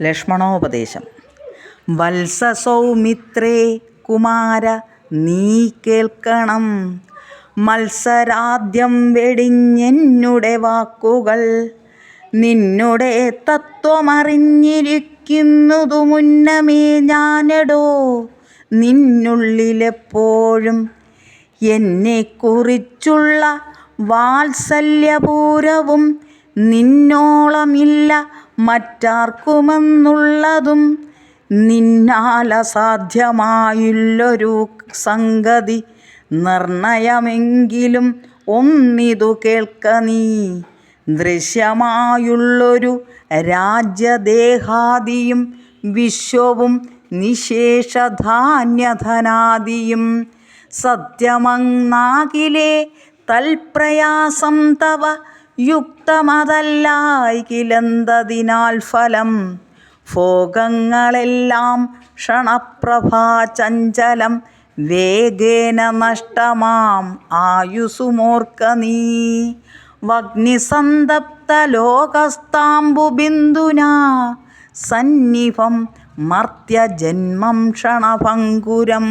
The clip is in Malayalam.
ലക്ഷ്മണോപദേശം. വത്സസൗമിത്രേ കുമാര നീ കേൾക്കണം, മത്സരാദ്യം വെടിഞ്ഞെന്നുടെ വാക്കുകൾ. നിന്നുടെ തത്വമറിഞ്ഞിരിക്കുന്നതു മുന്നമേ ഞാനെടോ, നിന്നുള്ളിലെപ്പോഴും എന്നെക്കുറിച്ചുള്ള വാത്സല്യപൂരവും നിന്നോളമില്ല മറ്റാർക്കുമെന്നുള്ളതും. നിന്നാലസാധ്യമായുള്ളൊരു സംഗതി നിർണയമെങ്കിലും ഒന്നിതു കേൾക്ക നീ. ദൃശ്യമായുള്ളൊരു രാജ്യദേഹാദിയും വിശ്വവും നിശേഷധാന്യധനാദിയും സത്യമങ്ങാകിലേ തൽപ്രയാസം തവ യുക്തമതല്ലായികിലെന്തതിനാൽ ഫലം. ഭോഗങ്ങളെല്ലാം ക്ഷണപ്രഭാചഞ്ചലം, വേഗേന നഷ്ടമാം ആയുസുമോർക്ക നീ. വഹ്നിസന്തപ്തലോകസ്താംബുബിന്ദുനാ സന്നിഭം മർത്യജന്മം ക്ഷണഭംഗുരം.